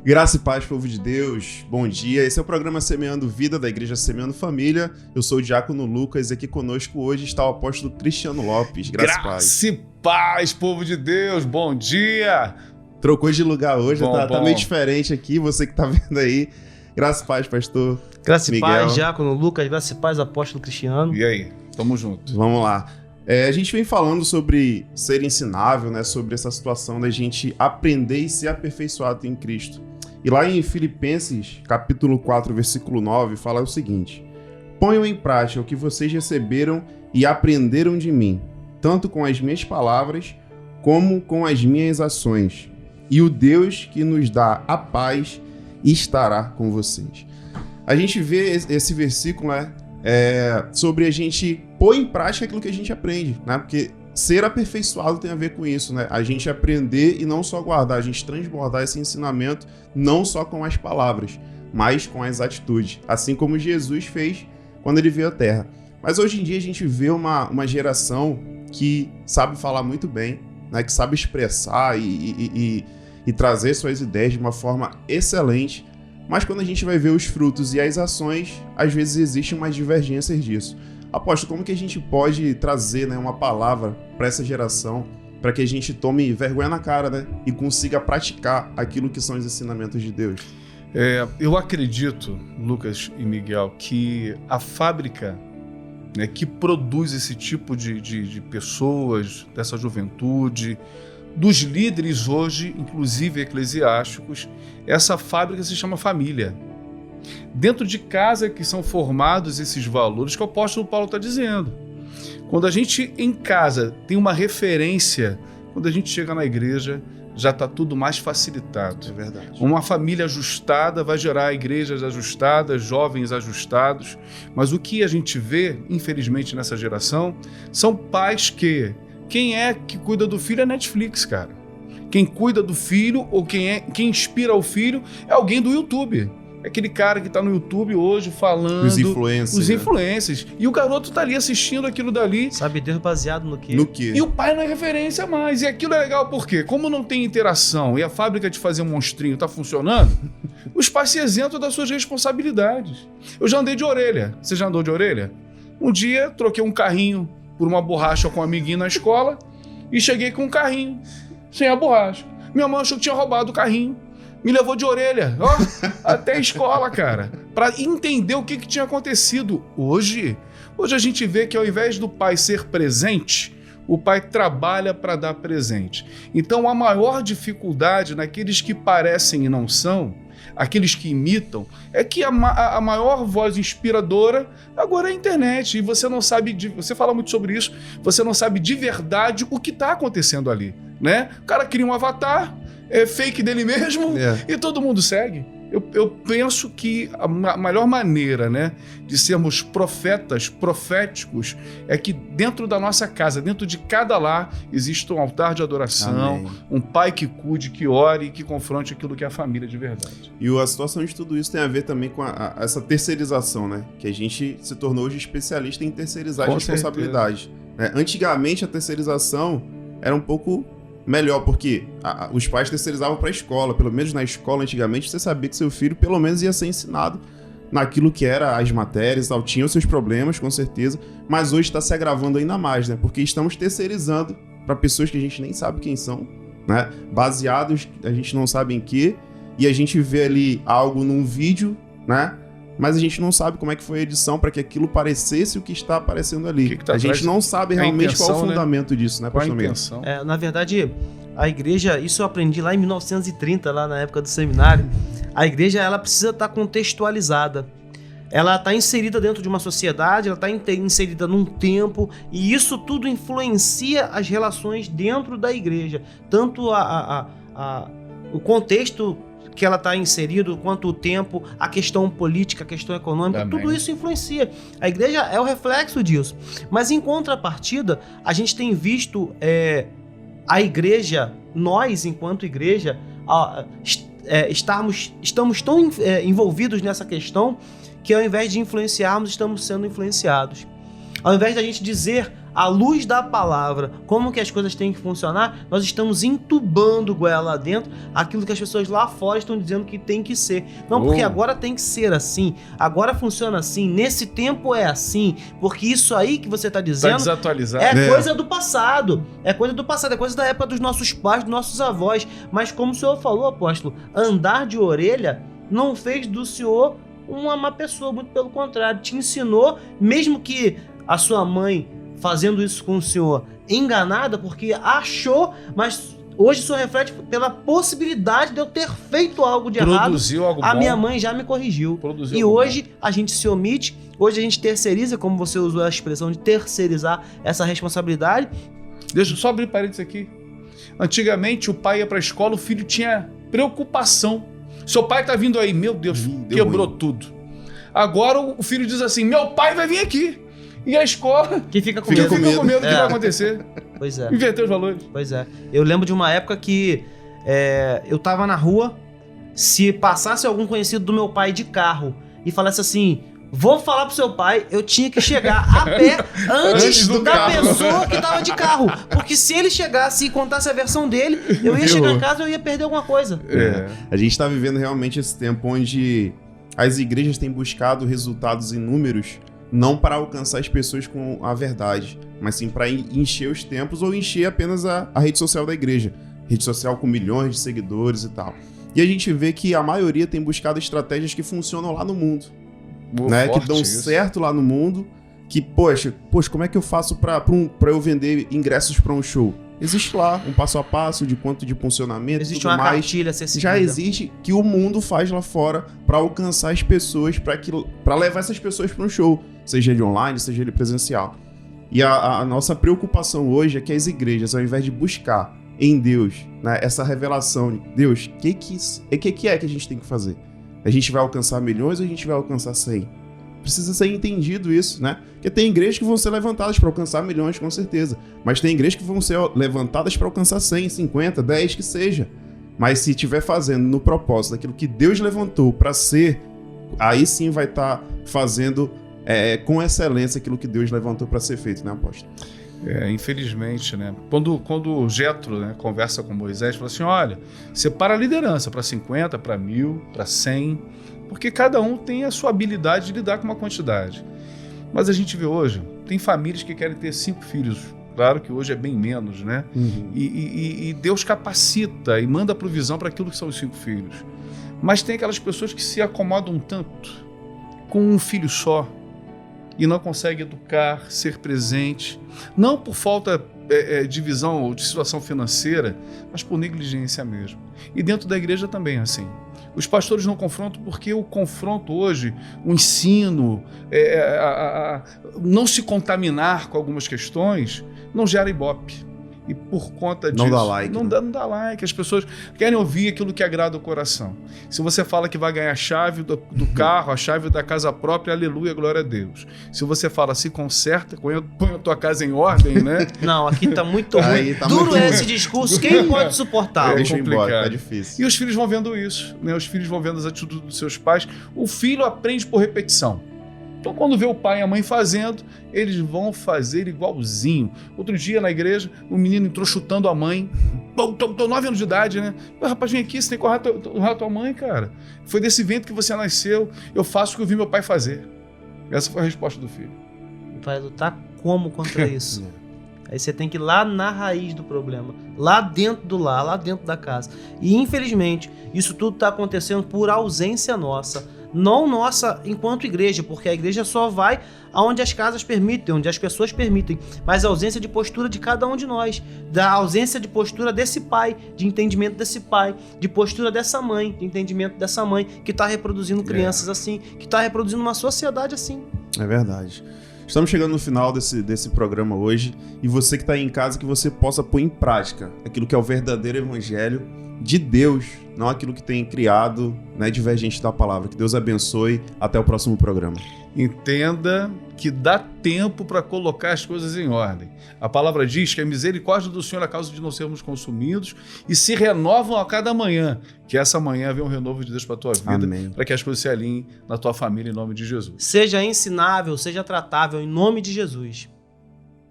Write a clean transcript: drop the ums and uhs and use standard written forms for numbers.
Graça e paz, povo de Deus, bom dia. Esse é o programa Semeando Vida da Igreja Semeando Família. Eu sou o Diácono Lucas e aqui conosco hoje está o apóstolo Cristiano Lopes. Graça e paz, povo de Deus, bom dia. Trocou de lugar hoje, tá meio diferente aqui, você que tá vendo aí. Graça e paz, pastor Graça e Miguel. paz, Diácono Lucas, graça e paz, apóstolo Cristiano. E aí, tamo junto. Vamos lá. A gente vem falando sobre ser ensinável, né? Sobre essa situação da gente aprender e ser aperfeiçoado em Cristo. E lá em Filipenses, capítulo 4, versículo 9, fala o seguinte: ponham em prática o que vocês receberam e aprenderam de mim, tanto com as minhas palavras como com as minhas ações. E o Deus que nos dá a paz estará com vocês. A gente vê esse versículo, né? Sobre a gente pôr em prática aquilo que a gente aprende, né? Porque ser aperfeiçoado tem a ver com isso, né? A gente aprender e não só guardar, a gente transbordar esse ensinamento não só com as palavras, mas com as atitudes, assim como Jesus fez quando ele veio à Terra. Mas hoje em dia a gente vê uma geração que sabe falar muito bem, né? Que sabe expressar e trazer suas ideias de uma forma excelente, mas quando a gente vai ver os frutos e as ações, às vezes existem umas divergências disso. Apóstolo, como que a gente pode trazer, né, uma palavra para essa geração, para que a gente tome vergonha na cara, né, e consiga praticar aquilo que são os ensinamentos de Deus? Eu acredito, Lucas e Miguel, que a fábrica, né, que produz esse tipo de pessoas, dessa juventude, dos líderes hoje, inclusive eclesiásticos, essa fábrica se chama família. Dentro de casa que são formados esses valores que o apóstolo Paulo está dizendo. Quando a gente em casa tem uma referência, quando a gente chega na igreja, já está tudo mais facilitado. É verdade. Uma família ajustada vai gerar igrejas ajustadas, jovens ajustados, mas o que a gente vê, infelizmente, nessa geração, são pais que... Quem é que cuida do filho é Netflix, cara. Quem cuida do filho ou quem inspira o filho é alguém do YouTube. É aquele cara que tá no YouTube hoje falando... Os influencers. E o garoto tá ali assistindo aquilo dali. Sabe Deus baseado no quê? No quê? E o pai não é referência mais. E aquilo é legal porque, como não tem interação e a fábrica de fazer um monstrinho tá funcionando, os pais se isentam das suas responsabilidades. Eu já andei de orelha. Você já andou de orelha? Um dia, troquei um carrinho por uma borracha com um amiguinho na escola e cheguei com um carrinho sem a borracha. Minha mãe achou que tinha roubado o carrinho. Me levou de orelha, até a escola, cara, para entender o que tinha acontecido. Hoje a gente vê que ao invés do pai ser presente, o pai trabalha para dar presente. Então a maior dificuldade naqueles que parecem e não são, aqueles que imitam, é que a maior voz inspiradora agora é a internet. E você não sabe, você fala muito sobre isso, você não sabe de verdade o que está acontecendo ali, né? O cara cria um avatar, é fake dele mesmo, e todo mundo segue. Eu penso que a melhor maneira, né, de sermos proféticos, é que dentro da nossa casa, dentro de cada lar, existe um altar de adoração, amém, um pai que cuide, que ore e que confronte aquilo que é a família de verdade. E a situação de tudo isso tem a ver também com essa terceirização, né? Que a gente se tornou hoje especialista em terceirizar as responsabilidades. Antigamente, a terceirização era um pouco melhor, porque os pais terceirizavam para a escola. Pelo menos na escola, antigamente, você sabia que seu filho, pelo menos, ia ser ensinado naquilo que era as matérias e tal. Tinha os seus problemas, com certeza, mas hoje está se agravando ainda mais, né? Porque estamos terceirizando para pessoas que a gente nem sabe quem são, né? Baseados, a gente não sabe em quê, e a gente vê ali algo num vídeo, né? Mas a gente não sabe como é que foi a edição para que aquilo parecesse o que está aparecendo ali. A gente não sabe realmente qual é o fundamento disso, né, pastor Miguel? Na verdade, a igreja, isso eu aprendi lá em 1930, lá na época do seminário. A igreja, ela precisa estar contextualizada. Ela está inserida dentro de uma sociedade, ela está inserida num tempo, e isso tudo influencia as relações dentro da igreja. Tanto o contexto que ela está inserido, quanto o tempo, a questão política, a questão econômica, também. Tudo isso influencia. A igreja é o reflexo disso. Mas em contrapartida, a gente tem visto a igreja, nós enquanto igreja, estamos tão envolvidos nessa questão que ao invés de influenciarmos, estamos sendo influenciados. Ao invés da gente dizer à luz da palavra, como que as coisas têm que funcionar, nós estamos entubando goela lá dentro aquilo que as pessoas lá fora estão dizendo que tem que ser. Não, porque agora tem que ser assim, agora funciona assim, nesse tempo é assim, porque isso aí que você está dizendo tá desatualizado. é coisa do passado, é coisa da época dos nossos pais, dos nossos avós. Mas como o senhor falou, apóstolo, andar de orelha não fez do senhor uma má pessoa, muito pelo contrário, te ensinou, mesmo que a sua mãe fazendo isso com o senhor enganada, porque achou, mas hoje o senhor reflete pela possibilidade de eu ter feito algo de errado. Produziu algo bom. A minha mãe já me corrigiu. E hoje a gente se omite, hoje a gente terceiriza, como você usou a expressão de terceirizar essa responsabilidade. Deixa eu só abrir parênteses aqui. Antigamente o pai ia pra escola, o filho tinha preocupação. Seu pai tá vindo aí, meu Deus, quebrou tudo. Agora o filho diz assim, meu pai vai vir aqui. E a escola que fica com medo do que vai acontecer. Pois é. Inverter os valores. Pois é. Eu lembro de uma época que eu tava na rua, se passasse algum conhecido do meu pai de carro e falasse assim, vou falar pro seu pai, eu tinha que chegar a pé antes da pessoa que tava de carro. Porque se ele chegasse e contasse a versão dele, eu ia chegar em casa e eu ia perder alguma coisa. A gente tá vivendo realmente esse tempo onde as igrejas têm buscado resultados inúmeros, não para alcançar as pessoas com a verdade, mas sim para encher os templos ou encher apenas a rede social da igreja. Rede social com milhões de seguidores e tal. E a gente vê que a maioria tem buscado estratégias que funcionam lá no mundo. Né, que dão certo lá no mundo, que, poxa, como é que eu faço pra eu vender ingressos pra um show? Existe lá um passo a passo de quanto de funcionamento, existe tudo uma mais. cartilha a ser seguida. Já existe que o mundo faz lá fora pra alcançar as pessoas, pra levar essas pessoas pra um show, seja ele online, seja ele presencial. E a nossa preocupação hoje é que as igrejas, ao invés de buscar em Deus, né, essa revelação de Deus, o que é que a gente tem que fazer? A gente vai alcançar milhões ou a gente vai alcançar 100? Precisa ser entendido isso, né? Porque tem igrejas que vão ser levantadas para alcançar milhões, com certeza. Mas tem igrejas que vão ser levantadas para alcançar 100, 50, 10, que seja. Mas se estiver fazendo no propósito daquilo que Deus levantou para ser, aí sim vai estar fazendo com excelência aquilo que Deus levantou para ser feito, né, apóstolo? Infelizmente, né? Quando Jetro, né, conversa com Moisés, fala assim, olha, separa a liderança para 50, para 1000, para 100, porque cada um tem a sua habilidade de lidar com uma quantidade. Mas a gente vê hoje, tem famílias que querem ter 5 filhos, claro que hoje é bem menos, né? Uhum. E Deus capacita e manda provisão para aquilo que são os 5 filhos. Mas tem aquelas pessoas que se acomodam tanto com um filho só, e não consegue educar, ser presente, não por falta de visão ou de situação financeira, mas por negligência mesmo. E dentro da igreja também é assim. Os pastores não confrontam porque o confronto hoje, o ensino, não se contaminar com algumas questões, não gera ibope. E por conta disso... Não dá like. Não dá like. As pessoas querem ouvir aquilo que agrada o coração. Se você fala que vai ganhar a chave do carro, a chave da casa própria, aleluia, glória a Deus. Se você fala, se conserta, põe a tua casa em ordem, né? Não, aqui tá muito ruim. Tá duro muito esse discurso. Quem pode suportar? Deixa eu ir embora, tá difícil. E os filhos vão vendo isso, né? Os filhos vão vendo as atitudes dos seus pais. O filho aprende por repetição. Então, quando vê o pai e a mãe fazendo, eles vão fazer igualzinho. Outro dia, na igreja, o menino entrou chutando a mãe. Tô 9 anos de idade, né? Rapaz, vem aqui, você tem que honrar tua mãe, cara. Foi desse vento que você nasceu. Eu faço o que eu vi meu pai fazer. Essa foi a resposta do filho. Vai lutar como contra isso? Aí você tem que ir lá na raiz do problema. Lá dentro do lar, lá dentro da casa. E, infelizmente, isso tudo está acontecendo por ausência nossa. Não nossa enquanto igreja, porque a igreja só vai aonde as casas permitem, onde as pessoas permitem, mas a ausência de postura de cada um de nós, da ausência de postura desse pai, de entendimento desse pai, de postura dessa mãe, de entendimento dessa mãe que está reproduzindo crianças assim, que está reproduzindo uma sociedade assim. É verdade. Estamos chegando no final desse programa hoje, e você que está aí em casa, que você possa pôr em prática aquilo que é o verdadeiro evangelho de Deus, não aquilo que tem criado, né, divergente da palavra. Que Deus abençoe. Até o próximo programa. Entenda que dá tempo para colocar as coisas em ordem. A palavra diz que a misericórdia do Senhor é a causa de não sermos consumidos e se renovam a cada manhã. Que essa manhã venha um renovo de Deus para a tua vida, para que as coisas se alinhem na tua família, em nome de Jesus. Seja ensinável, seja tratável, em nome de Jesus.